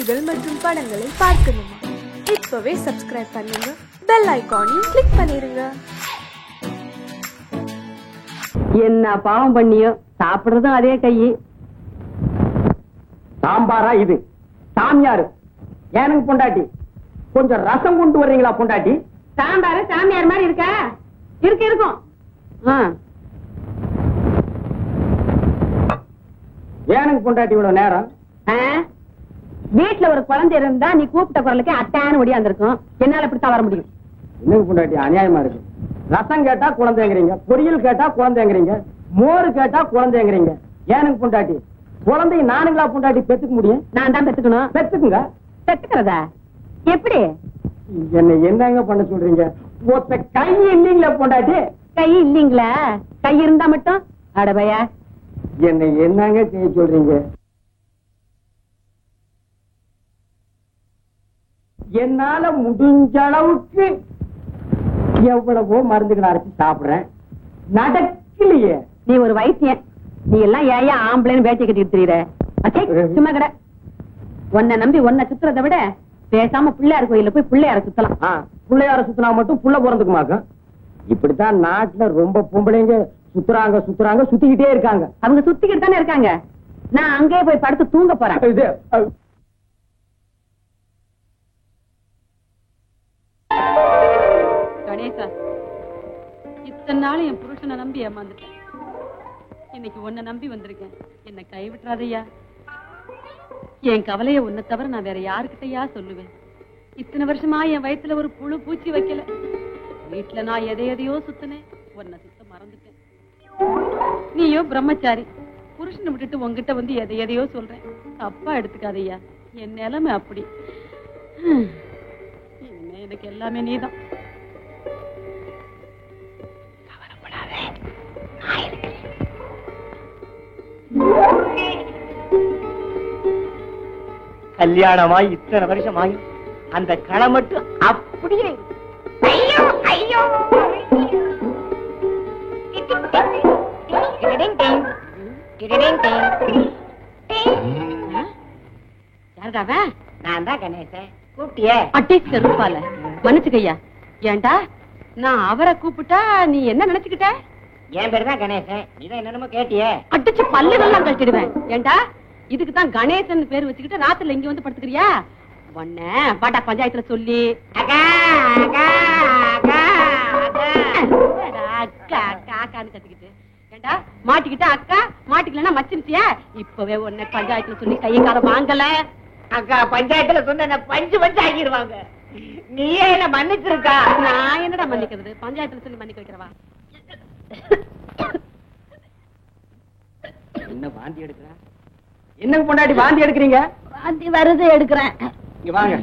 செய்திகள் மற்றும் படங்களை பார்க்கணுமா? இப்பவே சப்ஸ்கிரைப் பண்ணுங்க, பெல் ஐகானையும் கிளிக் பண்ணிருங்க. என்ன பாவம் பண்ணியோ, சாப்பிடுறதும் அதே கையி. சாம்பாரா இது? சாமியாரு எனக்கு பொண்டாட்டி, கொஞ்சம் ரசம் கொண்டு வர்றீங்களா பொண்டாட்டி? சாம்பாரு சாமியார் மாதிரி இருக்கா? இருக்கும். எனக்கு பொண்டாட்டி இவ்வளவு நேரம்? வீட்டுல ஒரு குழந்தை இருந்தா நீ கூப்பிட்ட குரலுக்கு அத்தான ஒடியாந்துருக்கும். என்னால இப்படித்தான் வர முடியும். எனக்கு பொண்டாட்டி அநியாயமா இருக்கு. ரசம் கேட்டா குழந்தைங்கிறீங்க, பொரியல் கேட்டா குழந்தைங்கிறீங்க, மோறு கேட்டா குழந்தைங்கிறீங்க. எனக்கு பொண்டாட்டி குழந்தைய நானுங்களா பொண்டாட்டி பெத்துக்க முடியும்? நான் தான் பெத்துக்கணும். பெத்துக்குங்க. பெத்துக்கிறதா எப்படி? என்ன என்னங்க பண்ண சொல்றீங்க? ஒத்த கை இல்லீங்களா பொண்டாட்டி? கை இல்லீங்களா? கை இருந்தா மட்டும் அடபையா என்ன என்னங்க செய்ய சொல்றீங்க? என்னால முடிஞ்ச அளவுக்கு எவ்வளவோ மருந்துகளை அரைச்சு சாப்பிடுறேன், நடக்கலையே. நீ ஒரு வைத்தியன், நீ எல்லாம் ஏயா ஆம்பளைன்னு வேட்டி கட்டிட்டு தெரியுற? சும்மா கடை. உன்னை நம்பி உன்னை சுத்துறதை விட பேசாம பிள்ளையார் கோயில போய் பிள்ளையார சுத்தலாம். பிள்ளையார சுத்தினா மட்டும் புள்ள பிறந்துக்குமாக்கும். இப்படித்தான் நாட்டுல ரொம்ப பொம்பளைங்க சுத்துறாங்க சுத்துறாங்க, சுத்திக்கிட்டே இருக்காங்க. அவங்க சுத்திக்கிட்டு தானே இருக்காங்க. நான் அங்கேயே போய் படுத்து தூங்க போறேன். கணேசா, இத்தனை நாள் என் புருஷனை நம்பி ஏமாந்துட்டேன். இன்னைக்கு உன்னை நம்பி வந்திருக்கேன். என்னை கைவிட்டுறாதையா. என் கவலைய உன்னை தவிர நான் வேற யாருக்கிட்டயா சொல்லுவேன்? இத்தனை வருஷமா என் வயித்துல ஒரு புழு பூச்சி வைக்கல. வீட்டுல நான் எதையோ சுத்தினேன், உன்னை சுத்த மறந்துட்டேன். நீயோ பிரம்மச்சாரி, புருஷனை விட்டுட்டு உங்ககிட்ட வந்து எதையோ சொல்றேன். தப்பா எடுத்துக்காதையா, என் நிலைமை அப்படி. எனக்கு எல்லாமே நீதான். கல்யாணமாய் இத்தனை வருஷமாய் அந்த களை மட்டும் அப்படியே. ஐயோ ஐயோ நான் தான் கணேசன். கூப்பிட்டியே? அட்டி செருப்பால மன்னிச்சுக்கையா. ஏண்டா நான் அவரை கூப்பிட்டா நீ என்ன நினைச்சுக்கிட்ட? என் பேரு தான் கணேசன், நீதான் என்னென்னமோ கேட்டியே. அடிச்சு பல்லுகள்லாம் கட்டிடுவேன். ஏண்டா இதுக்குதான் கணேசன் பேர் வச்சுக்கிட்டு ராத்திரில இங்க வந்து படுத்துக்கிறியா? ஒன்ன பாட்டா பஞ்சாயத்துல சொல்லி அக்கா அக்கான்னு கத்துக்கிட்டு ஏண்டா மாட்டிக்கிட்ட அக்கா, மாட்டிக்கலன்னா மச்சிருச்சியா? இப்பவே உன்னை பஞ்சாயத்துல சொல்லி கையை காலம் வாங்கல. அக்கா பஞ்சாயத்துல சொன்ன பஞ்சு பஞ்சு ஆகிடுவாங்க. நீயே என்ன மன்னிச்சிருக்கா? நான் என்னடா மன்னிக்கிறது? பஞ்சாயத்துல சொல்லி மன்னிக்க வைக்கிறவா? என்ன வாந்தி எடுக்கிற? என்ன பொண்டாட்டி வாந்தி எடுக்கிறீங்க? வாந்தி வருது, எடுக்கிறேன். இங்க வாங்க.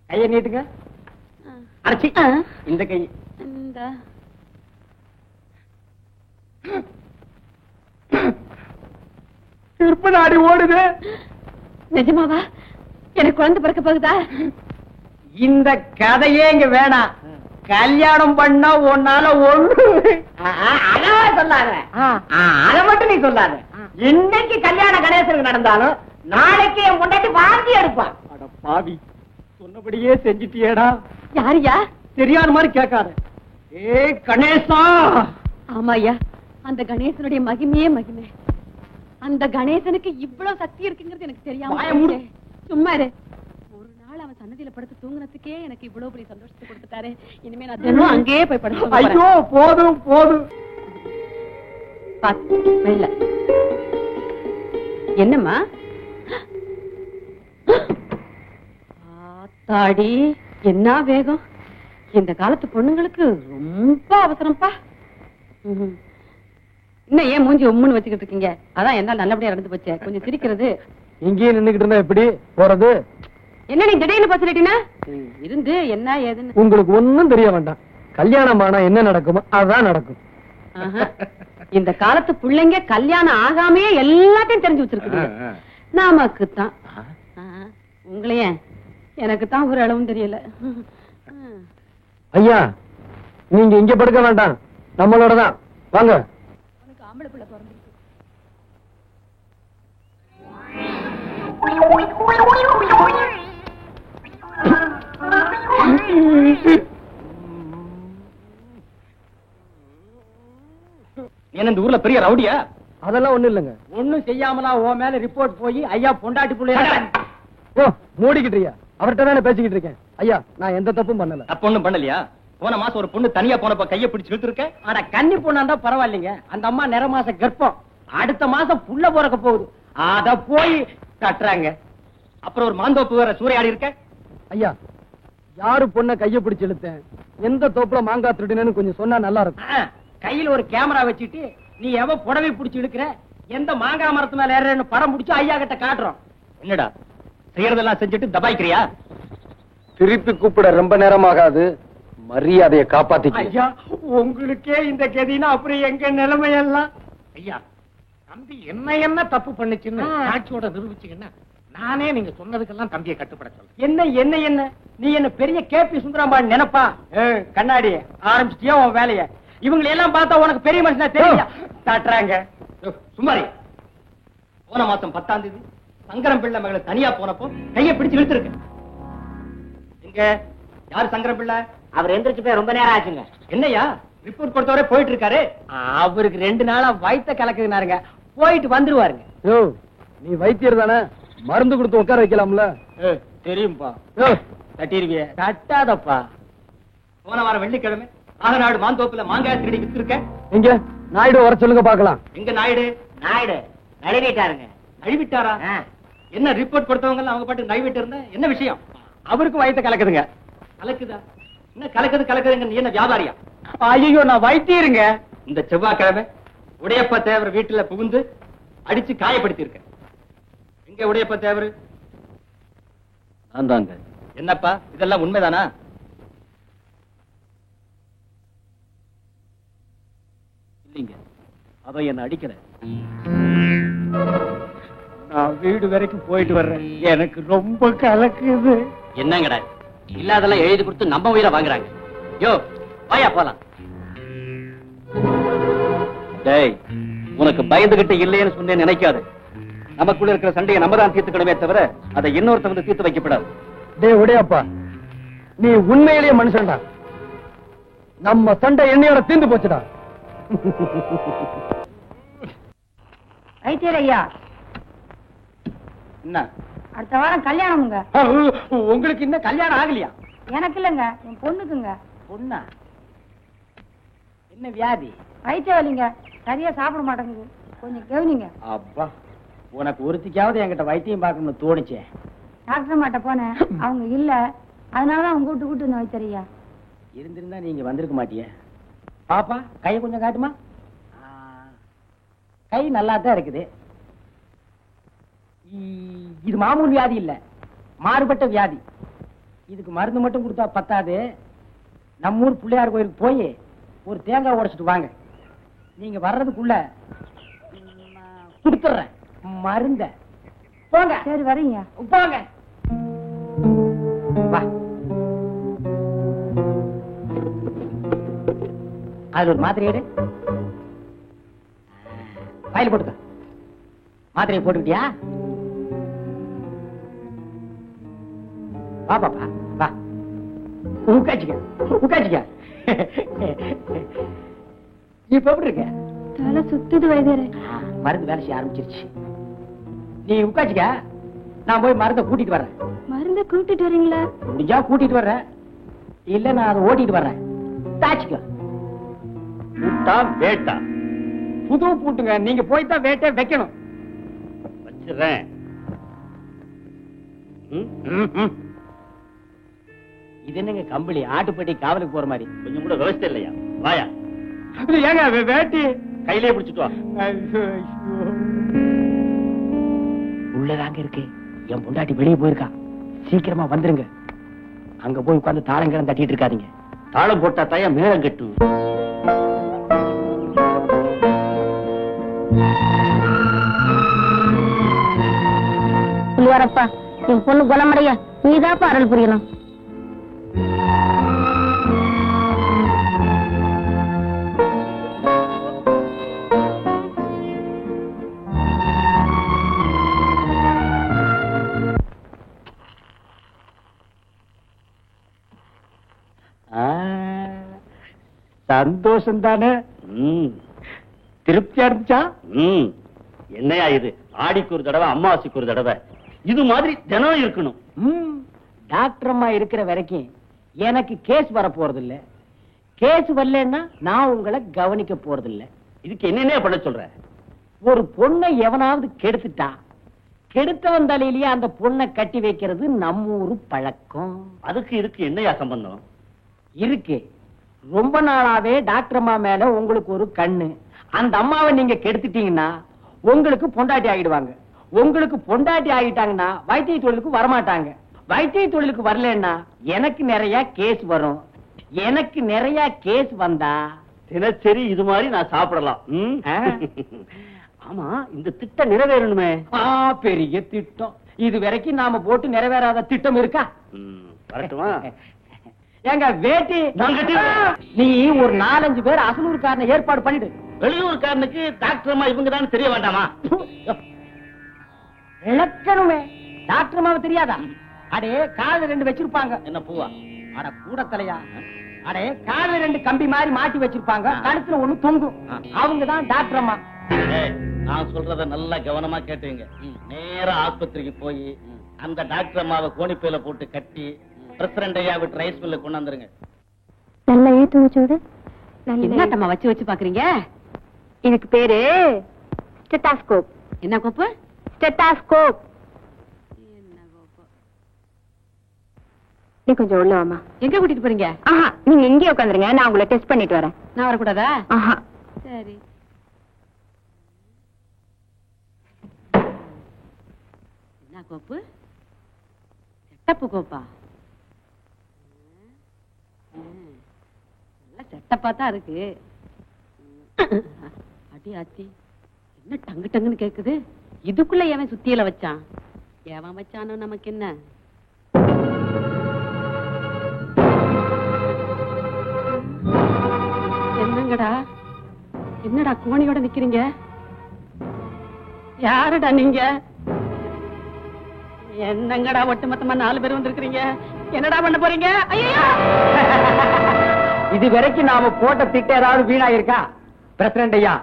கையை நீட்டுங்க. அரைச்சி இந்த கை இந்த திருப்ப நாடி ஓடுது. நிஜமாவா? எனக்கு குழந்தை பிறக்க போகுதா? இந்த கதையே இங்க வேணாம். கல்யாணம் பண்ணா உன்னால ஒண்ணு சொல்லாத. அத மட்டும் நீ சொல்லாத. இன்னைக்கு கல்யாண கணேசனுக்கு நடந்தாலும் நாளைக்கு என் பொண்டாட்டி வாந்தி எடுப்பான். அட பாவி, சொன்னபடியே செஞ்சிட்டியேடா. யாரியா? தெரியாத மாதிரி கேட்காத. ஏ கணேசா. ஆமாய்யா, அந்த கணேசனுடைய மகிமையே மகிமை. அந்த கணேசனுக்கு இவ்வளவு சக்தி இருக்குங்கிறது எனக்கு தெரியாம. சும்மா இரு. ஒரு நாள் அவன் சன்னதியில படுத்து தூங்குனதுக்கே எனக்கு இவ்வளவு பெரிய சந்தோஷத்தை கொடுத்துட்டாரு. இனிமே நான் தினம் அங்கேயே போய் படுத்து. ஐயோ போதும் போதும். வெள்ள என்னம்மா? தாடி என்ன வேகம்! இந்த காலத்து பொண்ணுங்களுக்கு ரொம்ப அவசரம்ப்பா. இன்னும் ஏன் மூஞ்சி ஒம்முன்னு வச்சுக்கிட்டு இருக்கீங்க? அதான் என்னால நல்லபடியா நடந்து போச்சு. கொஞ்சம் சிரிக்கிறது. இங்கேயே நின்னுகிட்டு இருந்தா எப்படி போறது? என்ன நீ திடீர்னு பசலிட்டினா? இருந்து என்ன ஏதுன்னு உங்களுக்கு ஒண்ணும் தெரிய வேண்டாம். கல்யாணம் ஆனா என்ன நடக்குமோ அதான் நடக்கும். இந்த காலத்து பிள்ளைங்க கல்யாணம் ஆகாமையே எல்லாத்தையும் தெரிஞ்சு வச்சிருக்குது. நமக்குத்தான் உங்களையே எனக்கு தான் ஒரு அளவும் தெரியல. ஐயா, நீங்க இங்க படுக்க வேண்டாம், நம்மளோட தான் வாங்க. ஆம்பளை பிள்ளை பிறந்திருக்கு. என்ன இந்த ஊர்ல பெரிய ரவுடியா? அதெல்லாம் ஒண்ணும் இல்லைங்க. ஒண்ணும் செய்யாமலா உன் மேல ரிப்போர்ட் போய் ஐயா பொண்டாட்டி பிள்ளைய மூடிக்கிட்டியா? அவர்கிட்ட தானே பேசிக்கிட்டு இருக்கேன். ஐயா, நான் எந்த தப்பும் பண்ணல. தப்பு ஒண்ணும் பண்ணலையா? போன மாசம் ஒரு பொண்ணு தனியா போனப்ப கைய பிடிச்சு இழுத்துருக்க. அட கன்னி பொண்ணா இருந்தா பரவாயில்லைங்க. அந்த அம்மா நிற மாச கர்ப்பம், அடுத்த மாசம் புள்ள பிறக்க போகுது. அத போய் கட்டுறாங்க. அப்புறம் ஒரு மாந்தோப்பு வேற சூறையாடி இருக்க. ஐயா, யாரு பொண்ணை கைய பிடிச்சு இழுத்தேன், எந்த தோப்புல மாங்காய் திருடினேன்னு கொஞ்சம் சொன்னா நல்லா இருக்கும். கையில ஒரு கேமரா வச்சுட்டு நீ எவ புடவை பிடிச்சு இழுக்கிற, எந்த மாங்காய் மரத்து மேல ஏறன்னு படம் பிடிச்சு ஐயா கிட்ட காட்டுறோம். என்னடா செய்யறதெல்லாம் செஞ்சுட்டு தபாய்க்கிறியா? திருப்பி கூப்பிட ரொம்ப நேரம் ஆகாது. மரியாதையை காப்பாத்திக்க. ஐயா, உங்களுக்கே இந்த கதினா அப்புறம் எங்க நிலைமையெல்லாம். ஐயா, தம்பி என்ன தப்பு பண்ணுச்சுன்னு சாட்சியோட நிரூபிச்சீங்கன்னா நானே நீங்க சொன்னதுக்கெல்லாம் தம்பியை கட்டுப்பட சொல்றேன். என்ன என்ன என்ன நீ என்ன பெரிய கேபி சுந்தரம்பான்னு நினைப்பா? கண்ணாடி ஆரம்பிச்சிட்டியா உன் வேலைய? இவங்களை எல்லாம் பார்த்தா உனக்கு பெரிய மனுஷனா தெரியா? காட்டுறாங்க. சுமாரி போன மாசம் 10ஆம் தேதி சங்கரம் பிள்ளை மகளை தனியா போனப்போ கையை பிடிச்சு இழுத்துருக்கு. இங்க யாரு சங்கரம் பிள்ளை? அவர் எந்திரிச்சு போய் ரொம்ப நேரம் ஆச்சுங்க. என்னையா ரிப்போர்ட் கொடுத்தவரே போயிட்டு இருக்காரு. அவருக்கு 2 நாளா வயித்த கலக்குதுனாருங்க. போயிட்டு வந்துருவாருங்க. யோ, நீ வைத்தியர் தானே, மருந்து கொடுத்து உட்கார வைக்கலாம்ல? தெரியும்பா. தட்டிருவிய தட்டாதப்பா. போன வாரம் வெள்ளிக்கிழமை ஆகநாடு மாந்தோப்புல மாங்காய் திருடி வித்துருக்க. இங்க நாயுடு வர சொல்லுங்க பாக்கலாம். எங்க நாயுடு? நாயுடு நழுவிட்டாருங்க. நழுவிட்டாரா? என்ன ரிப்போர்ட் கொடுத்தவங்க அவங்க பாட்டு நழுவிட்டு இருந்த என்ன விஷயம்? அவருக்கு வயித்த கலக்குதுங்க. கலக்குதா? என்ன கலக்குதுங்க? நீ என்ன வியாபாரியா? ஐயோ, நான் வைத்தியருங்க. இந்த செவ்வாய்க்கிழமை உடையப்ப தேவர் வீட்டுல புகுந்து அடிச்சு காயப்படுத்தி இருக்க. எங்க உடையப்ப தேவர்? அந்தாங்க. என்னப்பா இதெல்லாம் உண்மைதானா? இல்லைங்க, அவன் என்ன அடிக்கல. நான் வீடு வரைக்கும் போயிட்டு வர்றேன். எனக்கு ரொம்ப கலக்குது. என்னங்கடா இல்லாதெல்லாம் எழுதி கொடுத்து நம்ம உயிரை வாங்குறாங்க. யோ, வாயா போலாம். டேய், உனக்கு பயந்துகிட்டு இல்லைன்னு சொன்னேன் நினைக்காது. நமக்குள்ள இருக்கிற சண்டையை நம்ம தான் தீர்த்துக்கணுமே தவிர அதை இன்னொருத்த வந்து தீர்த்து வைக்கப்படாது. டேய் உடையப்பா, நீ உண்மையிலேயே மனுஷன்டா. நம்ம சண்டை என்னையோட தீர்ந்து போச்சுடா. வைத்தியர் ஐயா, என்ன அடுத்த வாரம் கல்யாணமுங்க. உங்களுக்கு இன்னும் கல்யாணம் ஆகலையா? எனக்கு இல்லங்க, என் பொண்ணுக்குங்க. பொண்ணா? என்ன வியாதி? வயிற்று வலிங்க, சரியா சாப்பிட மாட்டேங்குது, கொஞ்சம் கவனிங்க. அப்பா, உனக்கு ஒருத்திக்காவது என்கிட்ட வைத்தியம் பார்க்கணும்னு தோணுச்சே. டாக்டர் மாட்ட போனேன், அவங்க இல்ல. அதனாலதான் அவங்க கூட்டு இந்த வைத்தியர் ஐயா. இருந்திருந்தா நீங்க வந்திருக்க மாட்டிய. பாப்பா, கையை கொஞ்சம் காட்டுமா? கை நல்லா தான் இருக்குது. இது மாமூல் வியாதி இல்ல, மாறுபட்ட வியாதி. இதுக்கு மருந்து மட்டும் கொடுத்தா பத்தாது. நம்ம ஊர் பிள்ளையார் கோயிலுக்கு போய் ஒரு தேங்காய் உடைச்சிட்டு வாங்க. நீங்க வர்றதுக்குள்ள கொடுத்துறேன் மருந்த. போங்க. சரி, வரீங்க. போங்க. வா. அது ஒரு மாத்திரை எடு. ஃபைல் போட்டுக்க. மாத்திரையை போட்டுக்கிட்டியா? வா பாப்பா, வா. உட்காச்சிக்க. இப்ப எப்படி இருக்க? தலை சுத்துது வைத்தியரே. மருந்து வேலை செய்ய ஆரம்பிச்சிருச்சு. நீ உட்காச்சிக்க, நான் போய் மருந்தை கூட்டிட்டு வர்றேன். மருந்த கூட்டிட்டு வரீங்களா? முடிஞ்சா கூட்டிட்டு வர்றேன், இல்ல நான் அதை ஓட்டிட்டு வர்றேன். தாச்சிக்க. வேட்டா புது பூட்டுங்க. நீங்க போய் தான் வேட்டை வைக்கணும். வச்சிடறேன். இது என்னங்க கம்பளி? ஆட்டுப்பட்டி காவலுக்கு போற மாதிரி. கொஞ்சம் கூட விவசாயம் இல்லையா? வாயா. ஏங்க வேட்டி கையிலே பிடிச்சிட்டு வா. உள்ளதாங்க இருக்கு. என் பொண்டாட்டி வெளியே போயிருக்கா. சீக்கிரமா வந்துருங்க. அங்க போய் உட்கார்ந்து தாளங்கிழம் தட்டிட்டு இருக்காதீங்க. தாளம் போட்டா தாயா மேளம் கட்டு. வரப்பா, என் பொண்ணு குணமடைய நீதாப்பா அருள் புரியணும். சந்தோஷம் தானே? திருப்தியா இருந்துச்சா? என்னையா இது, ஆடிக்கு ஒரு தடவை அமாவாசைக்கு ஒரு தடவை இது மாதிரி தினம் இருக்கணும். டாக்டர் அம்மா இருக்கிற வரைக்கும் எனக்கு கேஸ் வர போறது இல்ல. கேஸ் வரலன்னா நான் உங்களை கவனிக்க போறது இல்ல. இதுக்கு என்னென்ன பண்ண சொல்ற? ஒரு பொண்ணை எவனாவது கெடுத்துட்டா கெடுத்தவன் தலையிலேயே அந்த பொண்ணை கட்டி வைக்கிறது நம்ம ஊரு பழக்கம். அதுக்கு இதுக்கு என்னையா சம்பந்தம்? இருக்கு. ரொம்ப நாளாவே டாக்டர் அம்மா மேல உங்களுக்கு ஒரு கண்ணு. அந்த அம்மாவை நீங்க கெடுத்துட்டீங்கன்னா உங்களுக்கு பொண்டாட்டி ஆகிடுவாங்க. உங்களுக்கு பொண்டாட்டி ஆகிட்டாங்கன்னா வைத்திய தொழிலுக்கு வரமாட்டாங்க. வைத்திய தொழிலுக்கு வரலன்னா எனக்கு நிறைய கேஸ் வரும். எனக்கு நிறைய கேஸ் வந்தா தினசரி இது மாதிரி நான் சாப்பிடலாம். ஆமா, இந்த திட்டம் நிறைவேறணுமே. பெரிய திட்டம். இது வரைக்கும் நாம போட்டு நிறைவேறாத திட்டம் இருக்கா? வரட்டுமா? எங்க வேட்டி நீ ஒரு 4-5 பேர் அசலூர்காரனை ஏற்பாடு பண்ணிடு. வெளியூர்காரனுக்கு டாக்டர் அம்மா இவங்க தான் தெரிய வேண்டாமா? இழக்கணுமே. டாக்டர் அம்மாவை தெரியாதா? அடே கால 2 வச்சிருப்பாங்க. என்ன பூவா? அட கூட தலையா. அடே கால 2 கம்பி மாதிரி மாட்டி வச்சிருப்பாங்க. கழுத்துல ஒண்ணு தொங்கும். அவங்கதான் டாக்டர் அம்மா. நான் சொல்றத நல்லா கவனமா கேட்டுங்க. நேரா ஆஸ்பத்திரிக்கு போய் அந்த டாக்டர் அம்மாவை கோணிப்பையில போட்டு கட்டி பிரசிடண்ட் ஐயா விட்டு ரைஸ் மில்ல கொண்டு வந்துருங்க. நல்ல எழுத்து வச்சோடு. என்னத்தம்மா வச்சு வச்சு பாக்குறீங்க? எனக்கு பேரு ஸ்டெத்தாஸ்கோப். என்ன கோப்பு? ஸ்டெத்தாஸ்கோப். நீ கொஞ்சம் உள்ள வாமா. எங்க கூட்டிட்டு போறீங்க? நீங்க எங்கே உட்காந்துருங்க, நான் உங்களை டெஸ்ட் பண்ணிட்டு வரேன். நான் வரக்கூடாதா? ஆஹா. சரி. என்ன கோப்பு? செட்டப்பு கோப்பா? நல்ல செட்டப்பா தான் இருக்கு. அடி ஆத்தி, என்ன டங்கு டங்குன்னு கேக்குது? இதுக்குள்ள எவன் சுத்தியில வச்சான்? எவன் வச்சானோ நமக்கு என்ன? என்னங்கடா, என்னடா கோணியோட நிக்கிறீங்க? யாருடா நீங்க? என்னங்கடா ஒட்டுமொத்தமா 4 பேர் வந்திருக்கீங்க? என்னடா பண்ண போறீங்க? ஐயா, இது வரைக்கும் நாம போட்ட திட்டம் ஏதாவது வீணா இருக்கா? பிரசிடண்ட் ஐயா,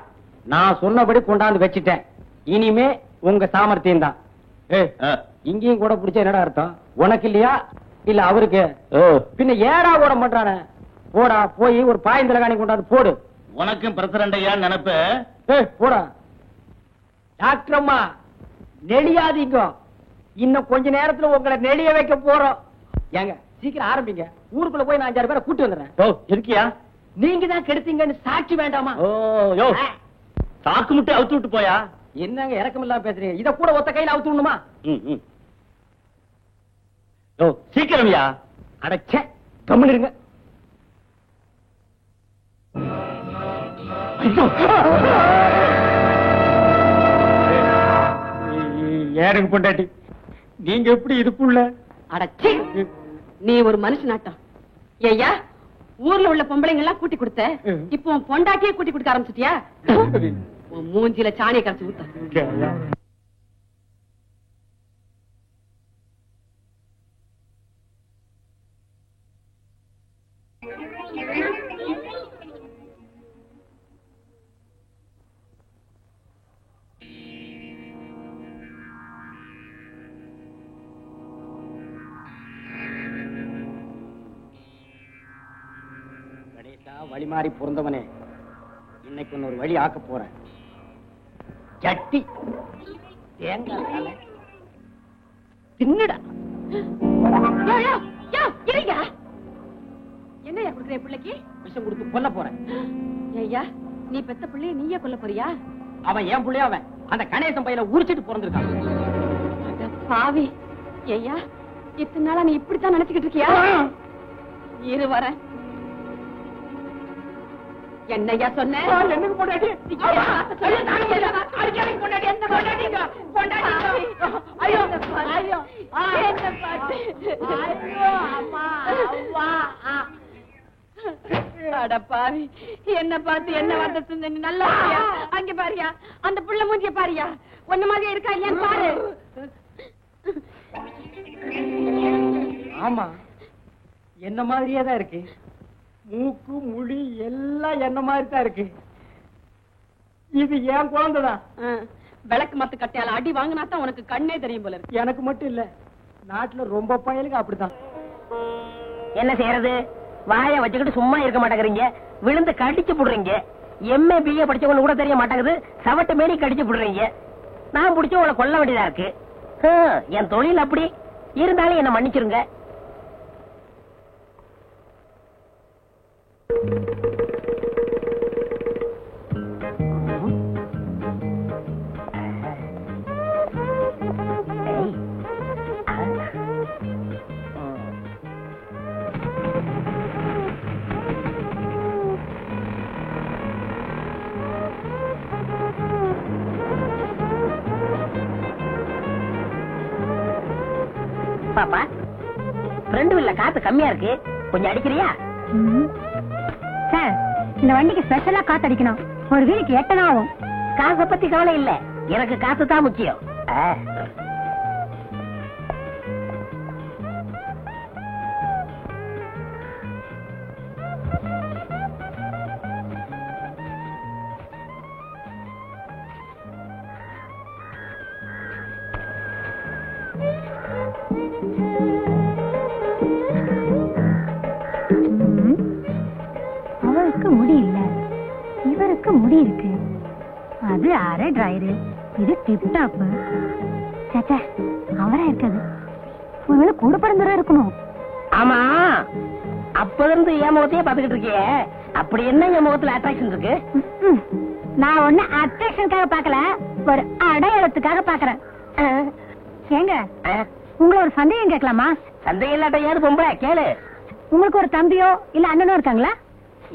நான் சொன்னபடி கொண்டாந்து வச்சிட்டேன். இனிமே உங்க சாமர்த்தியம் தான். இங்கேயும் கூட பிடிச்ச என்னடா அர்த்தம்? உனக்கு இல்லையா இல்ல அவருக்கு? பின்ன ஏடா கூட பண்றானே. போடா, போய் ஒரு பாயந்தலகாணி கொண்டாந்து போடு. உனக்கும் பிரசிடண்ட் ஐயா நினைப்பு. போடா. டாக்டர் அம்மா நெளியாதீங்க. இன்னும் கொஞ்ச நேரத்துல உங்களை நெளிய வைக்க போறோம். ஏங்க சீக்கிரம் ஆரம்பிங்க. ஊருக்குள்ள போய் நான் 5-6 பேரை கூட்டி வந்துடுறேன். இருக்கியா? நீங்க தான் கெடுத்தீங்கன்னு சாட்சி வேண்டாமா? சாக்கு முட்டை அவுத்து விட்டு போயா? என்னங்க இறக்கம் இல்லாம பேசுறீங்க? இத கூட ஒத்த கையில அவுத்து விடணுமா? சீக்கிரம்யா. அடச்சே, கம்முன்னு இருங்க. ஏனுங்க பொண்டாட்டி, நீங்க எப்படி இதுக்குள்ள? அடச்சி, நீ ஒரு மனுஷனாட்டம். ஐயா, ஊர்ல உள்ள பொம்பளைங்க எல்லாம் கூட்டி கொடுத்த, இப்போ உன் பொண்டாட்டியே கூட்டி கொடுக்க ஆரம்பிச்சிட்டியா? உன் மூஞ்சில சாணியை கரைச்சு ஊத்த. வழி மாறி பொருந்தவனே, இன்னைக்கு ஒரு வழி ஆக்க போறேன். சட்டி தேங்காய் காலை தின்னுடா. என்னையா கொடுக்குற பிள்ளைக்கு? விஷம் கொடுத்து கொல்ல போறேன். ஐயா, நீ பெத்த பிள்ளைய நீயே கொல்ல போறியா? அவன் ஏன் பிள்ளைய? அவன் அந்த கணேசன் பையில உரிச்சிட்டு பிறந்திருக்கான். பாவி. ஐயா, இத்தனை நாளா நீ இப்படித்தான் நினைச்சுக்கிட்டு இருக்கியா? இரு வரேன். என்னையா சொன்ன? என்னக்கு பொண்டாட்டி? அடப்பாவி, என்ன பார்த்து என்ன வார்த்தை சொன்ன? நல்லா அங்க பாரியா, அந்த புள்ள மூஞ்சிய பாரியா, ஒண்ணு மாதிரி இருக்கா இல்லையா பாரு. ஆமா, என்ன மாதிரியே தான் இருக்கு. மூக்கு முடி எல்லாம் என்ன மாதிரி தான் இருக்கு. இது என் குழந்தைதான். விளக்கு மத்து கட்டையால அடி வாங்கினா தான் உனக்கு கண்ணே தெரியும் போல இருக்கு. எனக்கு மட்டும் இல்ல, நாட்டுல ரொம்ப பயலுக்கு அப்படித்தான். என்ன செய்யறது? வாய வச்சுக்கிட்டு சும்மா இருக்க மாட்டேங்கிறீங்க, விழுந்து கடிச்சு போடுறீங்க. எம்ஏ பிஏ படிச்சவங்க கூட தெரிய மாட்டேங்குது, சவட்டு மேனி கடிச்சு போடுறீங்க. நான் பிடிச்ச உங்களை கொல்ல வேண்டியதா இருக்கு. என் தொழில் அப்படி இருந்தாலும் என்ன மன்னிச்சிருங்க. பாப்பா, ஃப்ரெண்டு இல்ல, காத்து கம்மியா இருக்கு, கொஞ்சம் அடிக்கிறியா? சார், இந்த வண்டிக்கு ஸ்பெஷலா காத்து அடிக்கணும். ஒரு வீலுக்கு 8 ஆகும். காசை பத்தி கவலை இல்ல, எனக்கு காத்து தான் முக்கியம். அவருக்கு முடி இல்ல, இவருக்கு முடி இருக்கு. அது அரை டிரைரு, இது டிப் டாப். சேச்சா, அவரா இருக்காது, ஒருவேளை கூட பிறந்தவரா இருக்கணும். ஆமா, அப்ப இருந்து என் முகத்தையே பாத்துக்கிட்டு இருக்கியே, அப்படி என்ன என் முகத்துல அட்ராக்ஷன் இருக்கு? நான் ஒண்ணு அட்ராக்ஷனுக்காக பாக்கல, ஒரு அடையாளத்துக்காக பாக்குறேன். ஏங்க, உங்களை ஒரு சந்தேகம் கேட்கலாமா? சந்தேகம் இல்லாட்ட ஏது பொம்பளை, கேளு. உங்களுக்கு ஒரு தம்பியோ இல்ல அண்ணனோ இருக்காங்களா?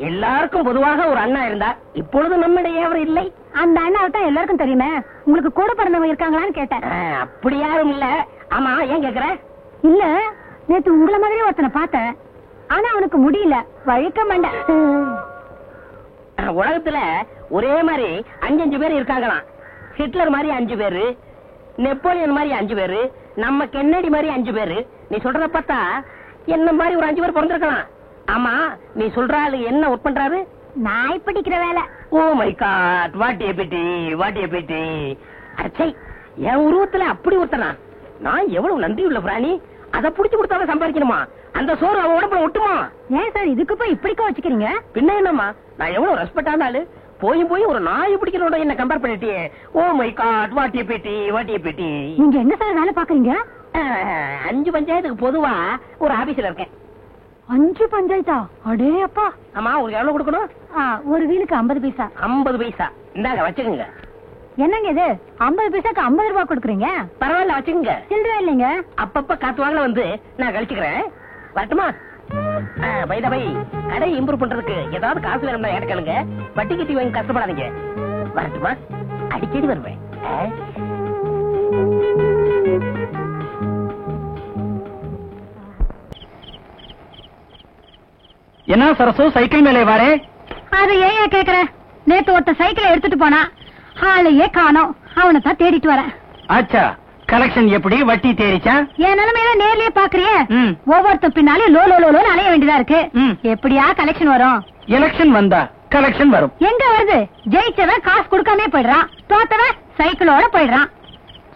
எல்லாருக்கும் பொதுவாக ஒரு அண்ணா இருந்தா, இப்பொழுது நம்மிடையே அவர் இல்லை. அந்த அண்ணாவை தான் எல்லாருக்கும் தெரியுமே, உங்களுக்கு கூட பிறந்தவங்க இருக்காங்களான்னு கேட்டேன். அப்படி யாரும் இல்ல. ஆமா, ஏன் கேக்குற? இல்ல, நேத்து உங்களை மாதிரி ஒருத்தனை பார்த்தேன், ஆனா அவனுக்கு முடியல, வழிக்க மாட்டேன். உலகத்துல ஒரே மாதிரி 5 பேர் இருக்காங்களாம். ஹிட்லர் மாதிரி 5 பேரு, நெப்போலியன் மாதிரி 5 பேரு, நம்ம கென்னடி மாதிரி 5 பேரு. நீ சொல்றத பார்த்தா என்ன மாதிரி ஒரு 5 பேர் பிறந்திருக்கலாம். ஆமா, நீ சொல்ற ஆளு என்ன ஒர்க் பண்றாரு? நாய் பிடிக்கிற வேலை. Oh my God, what a pity, what a pity. அச்சை, என் உருவத்துல அப்படி ஒருத்தனா? நான் எவ்வளவு நன்றி உள்ள பிராணி. அதை புடிச்சு கொடுத்தாலும் சம்பாதிக்கணுமா? அந்த சோறு அவன் உடம்புல ஒட்டுமா? ஏன் சார் இதுக்கு போய் இப்படிக்கா வச்சுக்கிறீங்க? பின்ன என்னம்மா, நான் எவ்வளவு ரெஸ்பெக்டான ஆளு, போய் ஒரு நாய் பிடிக்கிறோட என்ன கம்பேர் பண்ணிட்டியே. Oh my God, what a pity, what a pity. நீங்க என்ன சார் வேலை பாக்குறீங்க? 5 பஞ்சாயத்துக்கு பொதுவா ஒரு ஆபீஸ்ல இருக்கேன். 5 பஞ்சாயத்தா? அடே அப்பா. ஆமா, உங்களுக்கு எவ்வளவு கொடுக்கணும்? ஒரு வீலுக்கு 50 பைசா. 50 பைசா இந்தாங்க, வச்சுக்கோங்க. என்னங்க இது, 50 பைசாக்கு 50 ரூபாய் கொடுக்குறீங்க? பரவாயில்ல, வச்சுக்கோங்க. சில்லற இல்லைங்க. அப்பப்ப காத்து வாங்கல வந்து நான் கழிச்சுக்கிறேன். வரட்டுமா? பை கடை இம்ப்ரூவ் பண்றதுக்கு ஏதாவது காசு வேணும்னா எனக்கு கேளுங்க, வட்டி கட்டி வாங்கி கஷ்டப்படாதீங்க. வரட்டுமா? அடிக்கடி வருவேன். என்ன சரசு, சைக்கிள் மேலே வாரே? அது ஏன் கேக்குற? நேத்து ஒருத்த சைக்கிளை எடுத்துட்டு போனா, ஆளையே காணோம். அவனை தான் தேடிட்டு வரேன். ஆச்சா, கலெக்ஷன் எப்படி? வட்டி தேறிச்சா? என் நிலைமையில நேர்லயே பாக்குறியே, ஒவ்வொருத்த பின்னாலே லோ லோ லோன்னு அலைய வேண்டியதா இருக்கு. எப்படியா கலெக்ஷன் வரும்? எலெக்ஷன் வந்தா கலெக்ஷன் வரும். எங்க வருது? ஜெயிச்சவன் காசு கொடுக்காம போயிடுறான், தோத்தவன் சைக்கிளோட போயிடுறான்.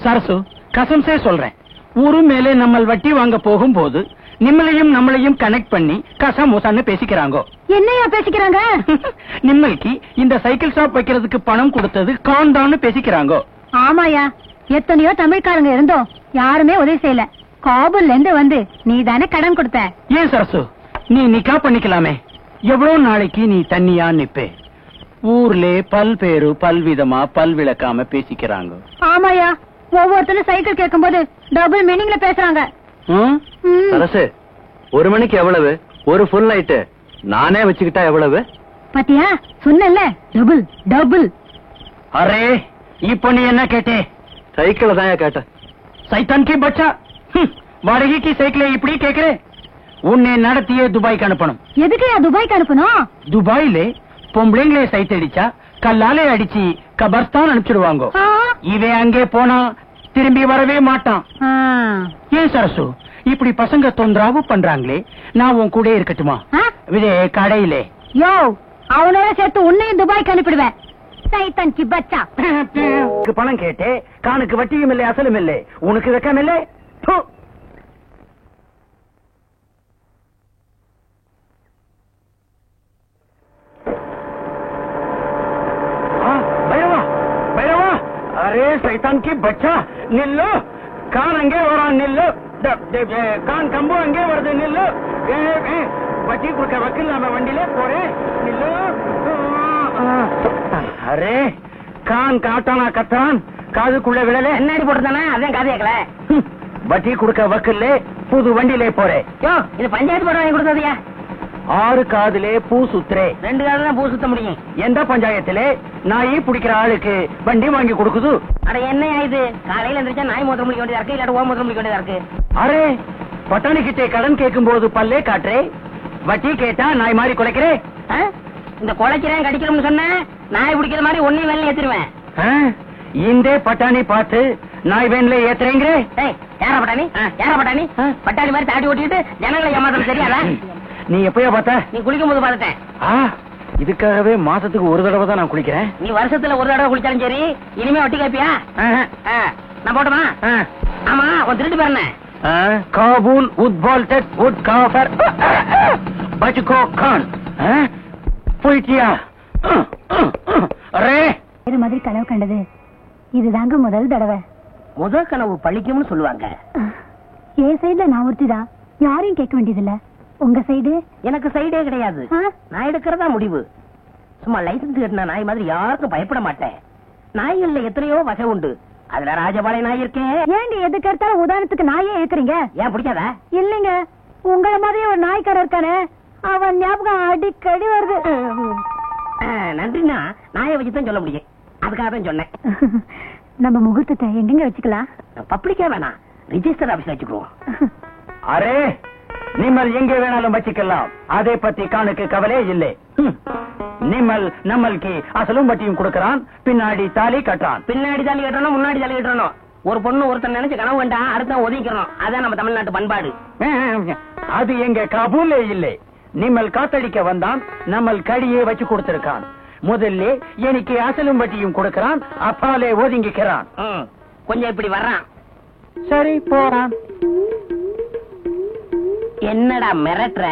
சரசு, கசம்சே சொல்றேன், ஊரு மேலே நம்ம வட்டி வாங்க போகும்போது நம்மளையும் கனெக்ட் பண்ணி கசமுசான்னு பேசிக்கிறாங்க. என்னையா பேசிக்கிறாங்க? நிம்மளுக்கு இந்த சைக்கிள் ஷாப் வைக்கிறதுக்கு பணம் கொடுத்தது காண்டான்னு பேசிக்கிறாங்க. ஆமாயா, எத்தனையோ தமிழ்காரங்க இருந்தோம், யாருமே உதவி செய்யல. காபூல்ல இருந்து வந்து நீ தானே கடன் கொடுத்த. ஏன் சரசு, நீ நிக்கா பண்ணிக்கலாமே. எவ்வளவு நாளைக்கு நீ தண்ணியா நிப்பே? ஊர்ல பல்பேரு பல்விதமா பல்விளக்காம பேசிக்கிறாங்க. ஆமாயா, ஒவ்வொருத்தரும் சைக்கிள் கேட்கும் போது டபுள் மீனிங்ல பேசுறாங்க. சரசு, 1 மணிக்கு எவ்வளவு? ஒரு ஃபுல் நைட்டு நானே வச்சுக்கிட்டா எவ்வளவு? பாத்தியா, சொன்னல டபுள் டபுள். அரே, இப்போ நீ என்ன கேட்டே? சைக்கிள் தான் கேட்ட. சைத்தான் கி பச்சா, வாடகைக்கு சைக்கிளை இப்படி கேக்குறே? உன்னை நடத்தியே துபாய்க்கு அனுப்பணும். எதுக்கு துபாய்க்கு அனுப்பணும்? துபாயிலே பொம்பளைங்களே சைட் அடிச்சா கல்லாலே அடிச்சு கபர்ஸ்தான் அனுப்பிச்சிடுவாங்க. இவன் அங்கே போனா திரும்பி வரவே மாட்டான். ஏன் சரசு, இப்படி பசங்க தொந்தரவு பண்றாங்களே, நான் உன் கூட இருக்கட்டுமா? இதே கடையிலே யோ, அவனோட சேர்த்து உன்னையும் துபாய்க்கு அனுப்பிடுவேன். சைத்தான் கி பச்சா. பணம் கேட்டே, கானுக்கு வட்டியும் இல்லை அசலும் இல்லை, உனக்கு வெக்கம் இல்லை. अरे शैतान की बच्चा निल्लो कान अंगे वरा निल्लो कान कंबू अंगे वर्दे निल्लो बच्ची कुछ वकील नाम वंडीले पोरे निल्लो अरे कान काटाना कत्तान காதுக்குள்ள விழல என்னடி போட்டுதானே அதான் காது கேட்கல. வட்டி கொடுக்க வக்கல்ல புது வண்டியிலே போறே. யோ, இது பஞ்சாயத்து போட வாங்கி கொடுத்ததையா? 6 காதுலே பூ சுத்துறே. 2 காதுல தான் பூ சுத்த முடியும். எந்த பஞ்சாயத்திலே நாய் பிடிக்கிற ஆளுக்கு வண்டி வாங்கி கொடுக்குது? அட என்னையா இது, காலையில எந்திரிச்சா நாய் மூத்திரம் முடிக்க வேண்டியதா இருக்கு, இல்லாட்ட ஓ மூத்திரம் முடிக்க வேண்டியதா இருக்கு. அரே பட்டாணி கிட்டே கடன் கேட்கும் போது பல்லே காட்டுறே, வட்டி கேட்டா நாய் மாதிரி குலைக்கிறே. இந்த குலைக்கிறேன் கடிக்கிறோம்னு சொன்ன நாய் பிடிக்கிற மாதிரி ஒன்னையும் வேலை ஏத்திருவேன். இந்த பட்டாணி பார்த்து நாய் வேன்ல ஏத்துறீங்க. யாரா பட்டாணி? யாரா பட்டாணி? பட்டாணி மாதிரி தாடி ஓட்டிட்டு ஜனங்களை ஏமாத்துறது தெரியாதா? நீ எப்பயா பார்த்த? நீ குளிக்கும் போது பார்த்துட்டேன். இதுக்காகவே மாசத்துக்கு ஒரு தடவை தான் நான் குளிக்கிறேன். நீ வருஷத்துல ஒரு தடவை குளிச்சாலும் சரி, இனிமே வட்டி கேப்பியா? நான் போட்டுமா? ஆமா, உன் திருட்டு பேர் என்ன? காபூல் உட்பால்டட் உட் காஃபர் பஜ்கோ கான். போயிட்டியா? அரே இது மாதிரி கனவு கண்டது இதுதாங்க முதல் தடவை. முதல் கனவு பழிக்கும்னு சொல்லுவாங்க. என் சைடுல நான் ஒருத்திதான், யாரையும் கேட்க வேண்டியதில்ல. உங்க சைடு? எனக்கு சைடே கிடையாது, நான் எடுக்கிறதா முடிவு. சும்மா லைசன்ஸ் கட்டின நாய் மாதிரி யாருக்கும் பயப்பட மாட்டேன். நாய்கள்ல எத்தனையோ வகை உண்டு, அதுல ராஜபாளைய நாய் இருக்கேன். ஏண்டி எதுக்கு எடுத்தாலும் உதாரணத்துக்கு நாயே இருக்கிறீங்க? ஏன் பிடிக்காதா? இல்லைங்க, உங்கள மாதிரி ஒரு நாய்க்காரர் இருக்கானே, அவன் ஞாபகம் அடிக்கடி வருது. நன்றினா நாயை வச்சுதான் சொல்ல முடியும், அதுக்காக தான் சொன்னேன். நம்ம முகூர்த்தத்தை எங்கெங்க வச்சுக்கலாம்? பப்ளிக்கா வேணாம், ரிஜிஸ்டர் ஆபீஸ்ல வச்சுக்குவோம். அரே நிம்மல் எங்கே வேணாலும் வச்சுக்கலாம், அதை பத்தி கானுக்கு கவலை இல்லை. நிம்மல் நம்மளுக்கு அசலும் வட்டியும் கொடுக்கறான், பின்னாடி தாலி கட்டுறான். பின்னாடி தாலி கட்டணும், முன்னாடி தாலி கட்டணும். ஒரு பொண்ணு ஒருத்தன் நினைச்சு கனவு வேண்டா, அடுத்த ஒதுக்கிறோம். அதான் நம்ம தமிழ்நாட்டு பண்பாடு. அது எங்க காபூலே இல்லை. நிம்மல் காத்தடிக்க வந்தான், நம்மள் கடியே வச்சு கொடுத்திருக்கான். முதல்ல எனக்கு அசலும் வட்டியும் கொடுக்கறான், அப்பாலே ஒதுங்கிக்கிறான். கொஞ்சம் இப்படி வர்றான். சரி போறான். என்னடா மிரட்டுற?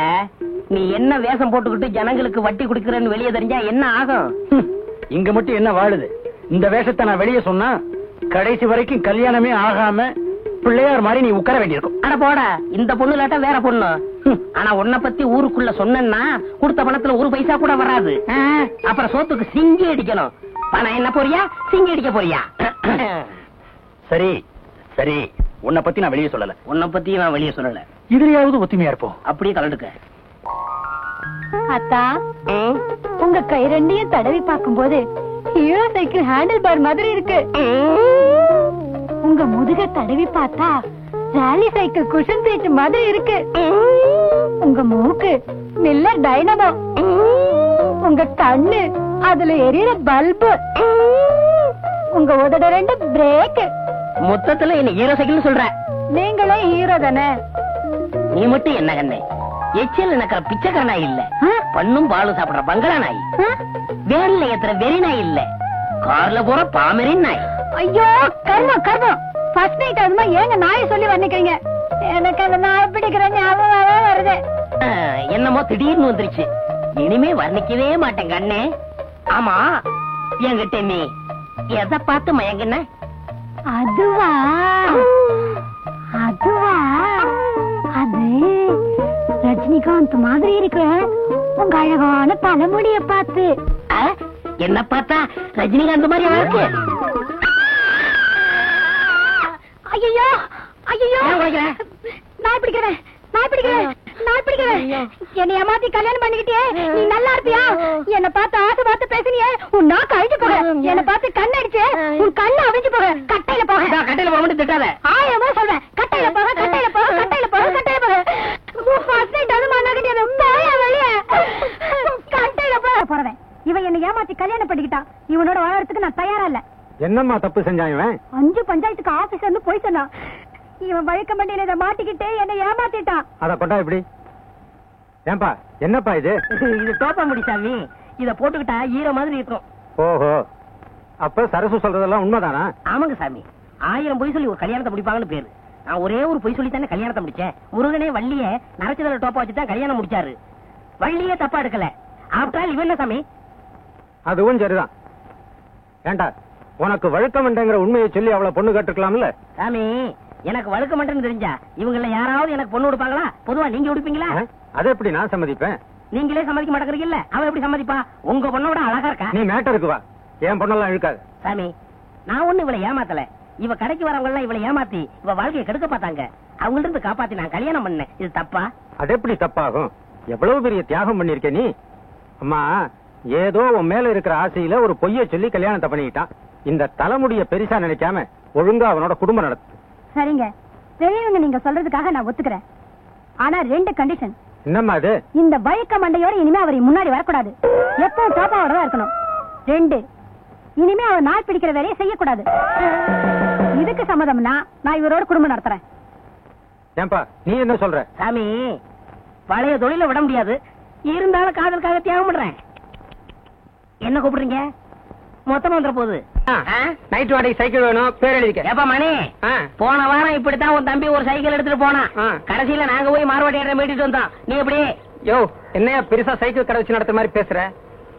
நீ என்ன வேஷம் போட்டுக்கிட்டு ஜனங்களுக்கு வட்டி குடுக்கறன்னு வெளியே தெரிஞ்சா என்ன ஆகும்? இங்க மட்டும் என்ன வாழுது? இந்த வேஷத்தை நான் வெளியே சொன்னா கடைசி வரைக்கும் கல்யாணமே ஆகாம பிள்ளையார் மாதிரி நீ உட்கார வேண்டியிருக்கும். அட போட, இந்த பொண்ணு இல்லாட்டா வேற பொண்ணு. ஆனா உன்னை பத்தி ஊருக்குள்ள சொன்னா கொடுத்த பணத்துல ஒரு பைசா கூட வராது. அப்புறம் சோத்துக்கு சிங்கி அடிக்கணும். பணம் என்ன போறியா, சிங்கி அடிக்க போறியா? சரி சரி, உன்னை பத்தி நான் வெளியே சொல்லல. உன்னை பத்தி நான் வெளியே சொல்லல. இதுலயாவது ஒத்துமையா இருப்போம். அப்படியே கலந்துக்க. அத்தா, உங்க கை ரெண்டையும் தடவி பார்க்கும்போது ஹீரோ சைக்கிள் ஹேண்டில் பார் மாதிரி இருக்கு. உங்க முதுக தடவி பார்த்தா ராலி சைக்கிள் குஷன் சீட் மாதிரி இருக்கு. உங்க மூக்கு மில்லர் டைனமோ, உங்க கண்ணு அதுல எரியற பல்பு, உங்க உதட 2 பிரேக். மொத்தத்துல என்ன ஹீரோ சைக்கிள் சொல்ற? நீங்களே ஹீரோ தானே? நீ மட்டும் என்ன கண்ணே, எச்சில் எனக்கு பிச்சைக்கார நாய் இல்ல, பண்ணும் பாலும் சாப்பிடுற பங்களா நாய், வேன்ல ஏத்துற வெறி நாய் இல்ல, கார்ல போற பாமரின் நாய். ஐயோ கர்மம் கர்மம், ஃபர்ஸ்ட் நைட் அதுமா ஏங்க நாயை சொல்லி வர்ணிக்கிறீங்க? எனக்கு அந்த நாய் பிடிக்கிற ஞாபகமாவே வருது. என்னமோ திடீர்னு வந்துருச்சு, இனிமே வர்ணிக்கவே மாட்டேன் கண்ணே. ஆமா, என்கிட்ட நீ எதை பார்த்து மயங்கின? அதுவா அதுவா அது ரஜினிகாந்த் மாதிரி இருக்கிற உங்க அழகான தலைமுடிய பார்த்து. என்ன பார்த்தா ரஜினிகாந்த் மாதிரி இருக்கு? ஐயோ ஐயோ, நாய் பிடிக்கிறேன் நாய் பிடிக்கிறேன் நாய் பிடிக்கிறேன். என்னை ஏமாத்தி கல்யாணம் பண்ணிக்கிட்டே நீ நல்லா இருப்பியா? என்ன பார்த்து ஆசை பார்த்து பேசினியே, உன் நாக்கு அழிஞ்சு போக. என்ன பார்த்து கண் அடிச்சு உன் கண்ணு அழிஞ்சு போக. கட்டையில போக. கட்டையில போக மட்டும் திட்டாத. ஆயமா சொல்றேன், கட்டையில போக கட்டையில போக கட்டையில போக கட்டையில போக. கட்டையில போக போறேன். இவன் என்ன ஏமாத்தி கல்யாணம் பண்ணிக்கிட்டான், இவனோட வாழறதுக்கு நான் தயாரா இல்ல. என்னம்மா தப்பு செஞ்சான் இவன்? 5 பஞ்சாயத்துக்கு ஆபீஸ்ல இருந்து போய் சொன்னான். இவன் வழுக்க மண்டியில இதை மாட்டிக்கிட்டு என்னை ஏமாத்திட்டான். அத கொண்டா இப்படி. ஏன்பா என்னப்பா இது? இது தோப்ப முடி சாமி. இத போட்டுக்கிட்டா ஈர மாதிரி இருக்கும். ஓஹோ, அப்ப சரசு சொல்றதெல்லாம் உண்மைதானா? ஆமாங்க சாமி. 1000 பொய் சொல்லி ஒரு கல்யாணத்தை முடிப்பாங்கன்னு பேரு. நான் ஒரே ஒரு பொய் சொல்லி தானே கல்யாணத்தை முடிச்சேன். முருகனே வள்ளிய நரச்சதல டோப்பா வச்சுதான் கல்யாணம் முடிச்சாரு. வள்ளியே தப்பா எடுக்கல. ஆப்டால் இவன் என்ன சாமி? அதுவும் சரிதான். ஏண்டா உனக்கு வழுக்கமண்டங்கிற உண்மையை சொல்லி அவளை பொண்ணு கேட்டுக்கலாம்ல? சாமி, எனக்கு வழுக்கமண்டன்னு தெரிஞ்சா இவங்கள யாராவது எனக்கு பொண்ணு கொடுப்பாங்களா? பொதுவா நீங்க கொடுப்பீங்களா? அதை எப்படி நான் சம்மதிப்பேன்? நீங்களே சம்மதிக்க மாட்டேங்கிறீங்கல்ல, அவன் எப்படி சம்மதிப்பா? உங்க பொண்ணோட அழகா இருக்கா. நீ மேட்டருக்கு வா, என் பொண்ணெல்லாம் இழுக்காது. சாமி, நான் ஒண்ணு இவளை ஏமாத்தல. இவ கடைக்கு வரவங்க எல்லாம் இவளை ஏமாத்தி இவ வாழ்க்கையை கெடுக்க பார்த்தாங்க. அவங்கள்ட்ட இருந்து காப்பாத்தி நான் கல்யாணம் பண்ணேன். இது தப்பா? அது எப்படி தப்பாகும்? எவ்வளவு பெரிய தியாகம் பண்ணிருக்க நீ. அம்மா, ஏதோ உன் மேல இருக்கிற ஆசையில ஒரு பொய்ய சொல்லி கல்யாணத்தை பண்ணிக்கிட்டான். இந்த தலைமுடிய பெருசா நினைக்காம ஒழுங்கா அவனோட குடும்பம் நடத்து. சரிங்க, பெரியவங்க நீங்க சொல்றதுக்காக நான் ஒத்துக்கிறேன். ஆனா 2 கண்டிஷன். என்னம்மா அது? இந்த வழுக்க மண்டையோட இனிமே அவர் முன்னாடி வரக்கூடாது. எப்பவும் டோப்பாவோட தான் இருக்கணும். 2, இனிமே அவர் நாள் பிடிக்கிற வேலையை செய்யக்கூடாது. இதுக்கு சம்மதம்னா நான் இவரோட குடும்பம் நடத்துறேன். ஏன்பா நீ என்ன சொல்ற? சாமி, பழைய தொழில விட முடியாது. இருந்தாலும் காதலுக்காக தியாகம் பண்றேன். என்ன கூப்பிடுறீங்க? மொத்தம் வந்துற போகுது. நைட் வாடகை சைக்கிள் வேணும், பேர் எழுதிக்க. ஏப்பா மணி, போன வாரம் இப்படித்தான் உன் தம்பி ஒரு சைக்கிள் எடுத்துட்டு போனான். கடைசியில நாங்க போய் மார்வாடி மீட்டிட்டு வந்தோம். நீ எப்படி? யோ, என்னையா பெருசா சைக்கிள் கடை வச்சு நடத்துற மாதிரி பேசுற?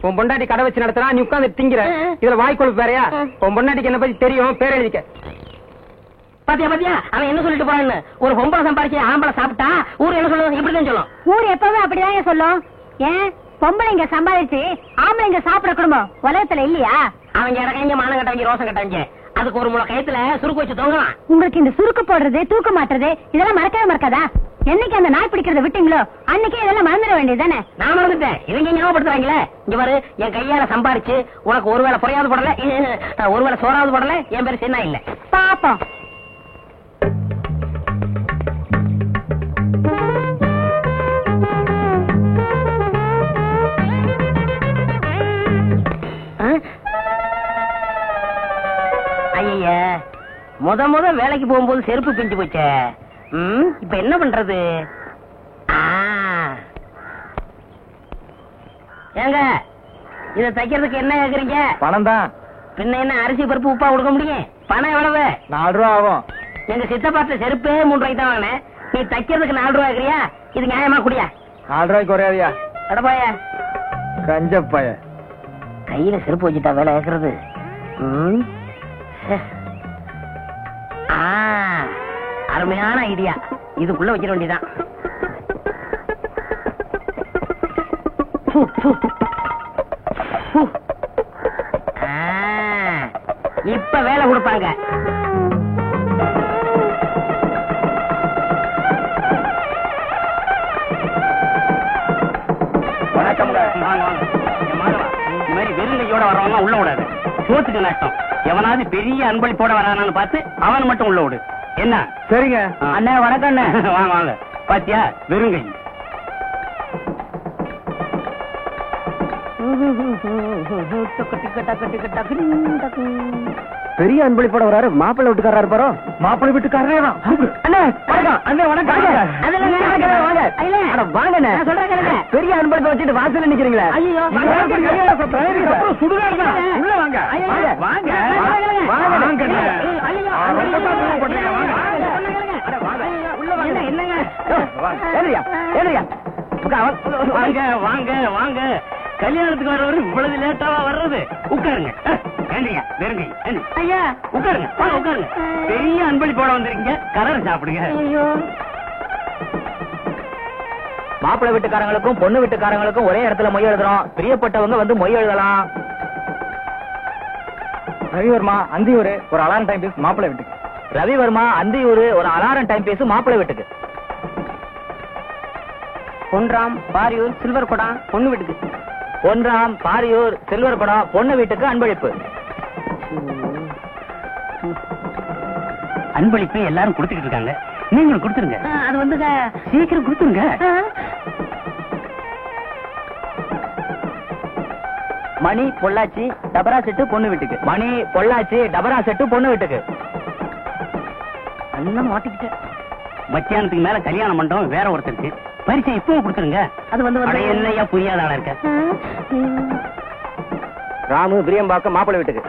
உன் பொண்டாட்டி கடை வச்சு நடத்துறா, நீ உட்காந்து திங்கிற. இதுல வாய்க்கொழுப்பு வேறையா? உன் பொண்டாட்டிக்கு என்ன பத்தி தெரியும், பேர் எழுதிக்க. பாத்தியா பாத்தியா, அவன் என்ன சொல்லிட்டு போறான்னு. ஒரு பொம்பளை சம்பாரிச்சு ஆம்பளை சாப்பிட்டா ஊர் என்ன சொல்லுவோம்? இப்படிதான் சொல்லும். ஊர் எப்பவும் அப்படிதான் சொல்லும். ஏன் பொம்பளைங்க சம்பாதிச்சு ஆம்பளைங்க சாப்பிட குடும்பம் உலகத்துல இல்லையா? அவங்க இடக்கங்க மானம் கட்டவங்க ரோசம் கட்டவங்க. அதுக்கு ஒரு முளை கயத்துல சுருக்கு வச்சு தொங்கலாம். உங்களுக்கு இந்த சுருக்கு போடுறது, தூக்க மாட்டுறது இதெல்லாம் மறக்கவே மறக்காதா? என்னைக்கு அந்த நாய் பிடிக்கிறத விட்டீங்களோ அன்னைக்கே இதெல்லாம் மறந்துட வேண்டியதுதானே? நான் மறந்துட்டேன். இவங்க ஞாபகப்படுத்துறாங்களே. இங்க பாரு, என் கையால சம்பாரிச்சு உனக்கு ஒருவேளை பொறையாவது போடல, ஒருவேளை சோறாவது போடல. என் பேரு சின்ன இல்ல. பாப்போம். ஐயா, முத வேலைக்கு போகும்போது செருப்பு பிஞ்சு போச்சே. இப்ப என்ன பண்றது? ஏங்க, இத தைக்கிறதுக்கு என்ன கேக்குறீங்க? பணம் தான். பின்ன என்ன அரிசி பருப்பு உப்பா கொடுக்க முடியும்? பணம் எவ்வளவு? 4 ரூபா ஆகும். எங்க சித்தப்பாட்ட செருப்பே 3 ரூபாய்க்கு தான் வாங்கினேன். நீ தைக்கிறதுக்கு 4 ரூபா கேக்குறியா? இது நியாயமா? குடியா? 4 ரூபாய்க்கு குறையாதியா? அடப்பாய கஞ்சப்பாய. கையில செருப்பு வச்சுட்டா வேலை கேக்குறது. அருமையான ஐடியா. இதுக்குள்ள வச்சிட வேண்டியதான். இப்ப வேலை கொடுப்பாங்க. வணக்கம். இந்த மாதிரி வெறுங்கையோட வரவங்க உள்ள விடாது. சோத்துக்கு நஷ்டம். எவனாவது பெரிய அன்பளிப்போட வரானான்னு பார்த்து அவன் மட்டும் உள்ள விடு. என்ன? சரிங்க அண்ணே. வணக்கம் அண்ணே. வாங்க வாங்க. பாத்தியா, வெறுங்கை. பெரிய அன்பளிப்போட வராரு. மாப்பிள்ளை வீட்டுக்காரா இருப்பாரோ? மாப்பிள்ளை வீட்டுக்காரரே தான். அண்ணே வணக்கம். அண்ணே வணக்கம். வாங்க. பெரிய அன்பளிப்பை வச்சுட்டு வாசல்ல நிக்கிறீங்களா? ஐயோ, சுடுகாடு உள்ள வாங்க. வாங்க வாங்க வாங்க வாங்க. கல்யாணத்துக்கு வர்றவரு இவ்வளவு லேட்டாவா வர்றது? உட்காருங்க. வேண்டிங்க வெறுங்கை. ஐயா உட்காருங்க. உட்காருங்க. பெரிய அன்பளிப்போட வந்திருக்கீங்க, கலர் சாப்பிடுங்க. மாப்பிள்ளை வீட்டுக்காரங்களுக்கும் பொண்ணு வீட்டுக்காரங்களுக்கும் ஒரே இடத்துல மொய் எழுதுறோம். பிரியப்பட்டவங்க வந்து மொய் எழுதலாம். ரவிவர்மா அந்தியூர் ஒரு அலாரம் டைம் பீஸ் மாப்பிள்ளை வீட்டுக்கு. ரவிவர்மா அந்தியூர் ஒரு அலாரம் டைம் பீஸ் மாப்பிள்ளை வீட்டுக்கு. பொன்ராம் பாரியூர் சில்வர் குடம் பொண்ணு வீட்டுக்கு. பொன்ராம் பாரியூர் சில்வர் குடம் பொண்ணு வீட்டுக்கு அன்பளிப்பு. அன்பளிப்பு எல்லாரும் கொடுத்துக்கிட்டு இருக்காங்க, நீங்களும் கொடுத்துருங்க. அது வந்துங்க. சீக்கிரம் கொடுத்துருங்க. மணி பொள்ளாச்சி டபரா செட்டு பொண்ணு வீட்டுக்கு. மணி பொள்ளாச்சி டபரா செட்டு பொண்ணு வீட்டுக்கு. நல்லா மாட்டிக்கிட்டேன். மத்தியானத்துக்கு மேல கல்யாண மண்டபம் வேற ஒருத்தருக்கு பரிசை இப்பவும் கொடுத்துருங்க. அது வந்து என்னையா புரியாத ஆளா இருக்க. ராமு விரியம்பாக்கம் மாப்பிள்ளை வீட்டுக்கு.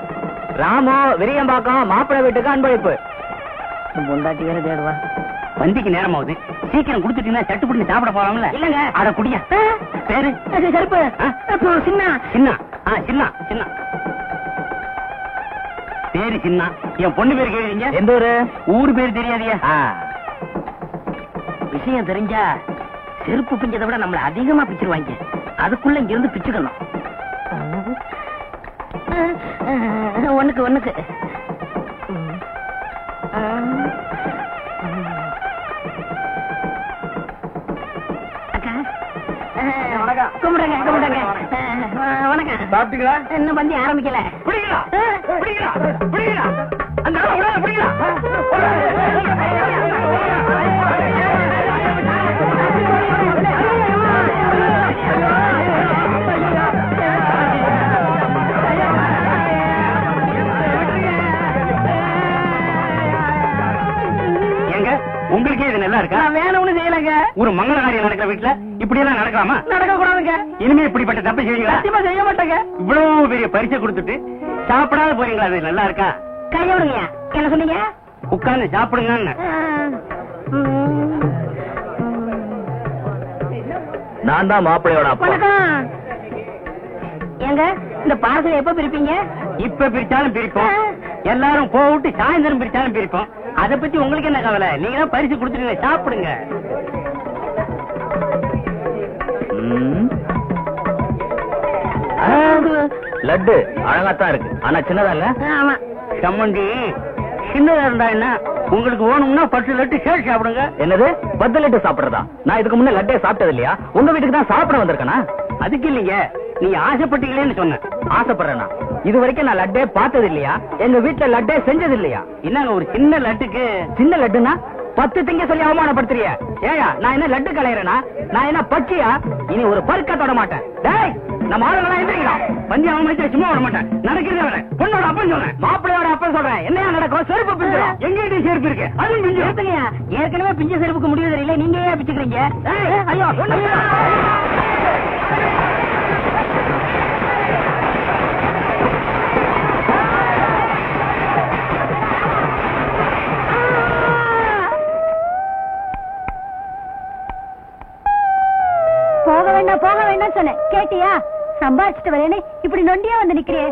ராமு விரியம்பாக்கம் மாப்பிள்ளை வீட்டுக்கு அன்பளிப்பு. பொண்டாட்டி வேற தேடுவா. வந்திக்கு நேரம் ஆகுது, சீக்கிரம் குடுத்துட்டீங்கன்னா சட்டு புடிச்சு சாப்பிட போலாம்ல. இல்லங்க. அட குடியா. பேரு கருப்பு. சின்ன சின்ன. சின்ன சின்ன பேரு சின்ன. என் பொண்ணு பேரு கேக்குறீங்க? எந்த ஊரு? ஊரு பேரு தெரியாதியா? விஷயம் தெரிஞ்சா செருப்பு பிஞ்சதை விட நம்மள அதிகமா பிச்சிருவாங்க. அதுக்குள்ள இங்க இருந்து பிச்சுக்கணும். ஒண்ணுக்கு கும்பிடுங்க. வணக்கம். சாப்பிட்டீங்களா? இன்னும் பந்தி ஆரம்பிக்கல. உங்களுக்கே இது நல்லா இருக்கா? வேணும்னு செய்யலங்க. ஒரு மங்கள காரியம் நடக்கிற வீட்டுல இப்படி எல்லாம் நடக்கலாமா? நடக்க கூடாதுங்க. இனிமே இப்படிப்பட்ட தப்பு செய்வீங்களா? சத்தியமா செய்ய மாட்டேங்க. இவ்வளவு பெரிய பரிசை கொடுத்துட்டு சாப்பிடாத போறீங்களா? அது நல்லா இருக்கா? கைய விடுங்க. என்ன சொன்னீங்க? உட்கார்ந்து சாப்பிடுங்க. நான் தான் மாப்பிள்ளையோட அப்பா. ஏங்க இந்த பார்சல் எப்ப பிரிப்பீங்க? இப்ப பிரிச்சாலும் பிரிப்போம், எல்லாரும் போட்டு சாயந்தரம் பிரிச்சாலும் பிரிப்போம். அத பத்தி உங்களுக்கு என்ன கவலை? நீங்க தான் பரிசு கொடுத்துருங்க, சாப்பிடுங்க. லட்டு அழகாத்தான் இருக்கு, ஆனா சின்னதா இல்ல. சம்மந்தி சின்னதா இருந்தா என்ன? உங்களுக்கு வேணும்னா 10 லட்டு சேர்த்து சாப்பிடுங்க. என்னது 10 லட்டு சாப்பிடுறதா? நான் இதுக்கு முன்ன லட்டே சாப்பிட்டது இல்லையா? உங்க வீட்டுக்கு தான் சாப்பிட வந்திருக்கேனா? அதுக்கு இல்லைங்க, நீங்க ஆசைப்பட்டீங்களேன்னு சொன்னேன். ஆசைப்படுறேனா? இது வரைக்கும் நான் லட்டே பார்த்தது இல்லையா? எங்க வீட்டுல லட்டே செஞ்சது இல்லையா? என்னங்க ஒரு சின்ன லட்டுக்கு? சின்ன லட்டுனா 10 திங்க சொல்லி அவமானப்படுத்துறிய? ஏயா நான் என்ன லட்டு கலையறேனா? நான் என்ன பச்சியா? இனி ஒரு பருக்க தொட மாட்டேன். டேய் நம்ம ஆளுங்களா எந்திரிங்களா? பஞ்சி அவமதிச்சு சும்மா விட மாட்டேன். நடக்கிறதே வேற. பொண்ணோட அப்பன் சொல்றேன், மாப்பிள்ளையோட அப்பன் சொல்றேன். என்னையா நடக்கும்? செருப்பு பிஞ்சிரும். எங்கிட்ட செருப்பு இருக்கு, அதுவும் பிஞ்சு. ஏற்கனவே பிஞ்ச செருப்புக்கு முடிவு தெரியல, நீங்க ஏன் பிச்சுக்கிறீங்க? ஐயோ போக வேண்டாம் சொன்னேன், கேட்டியா? சம்பாதிச்சுட்டு வரேன்னு இப்படி நொண்டியா வந்து நிக்கிறியே.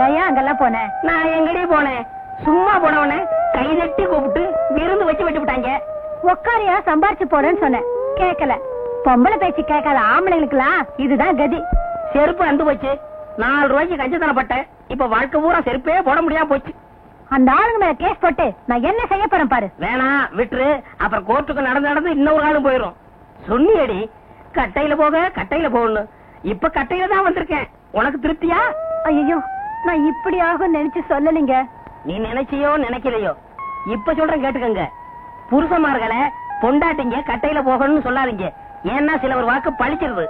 ஏயா அங்கெல்லாம் போனேன்? நான் எங்கடி போனேன்? சும்மா போனவனே கை தட்டி கூப்பிட்டு விருந்து வச்சு விட்டு விட்டாங்க. உக்காரியா சம்பாதிச்சு போனேன்னு சொன்னேன், கேட்கல. பொம்பளை பேச்சு கேட்காத ஆம்பளைங்களுக்குலாம் இதுதான் கதி. செருப்பு அந்து போச்சு. 4 ரூபாய்க்கு கஞ்சத்தனப்பட்டேன். இப்ப வாழ்க்கை பூரா செருப்பே போட முடியாம போச்சு. அந்த ஆளுங்க மேல கேஸ் போட்டு நான் என்ன செய்ய போறேன் பாரு. வேணாம் விட்டுரு, அப்புறம் கோர்ட்டுக்கு நடந்து இன்னொரு ஆளும் போயிரும். சொன்னியடி கட்டையில போக கட்டையில போகணும். இப்ப கட்டையில தான் வந்திருக்கேன். உனக்கு திருப்தியா? ஐயோ நான் இப்படி ஆகும் நினைச்சு சொல்லலீங்க. நீ நினைச்சியோ நினைக்கலையோ, இப்ப சொல்றேன் கேட்டுக்கங்க. புருஷமார்களை பொண்டாட்டிங்க கட்டையில போகணும்னு சொல்லாதீங்க. ஏன்னா சில ஒரு வாக்கு பழிச்சிருது.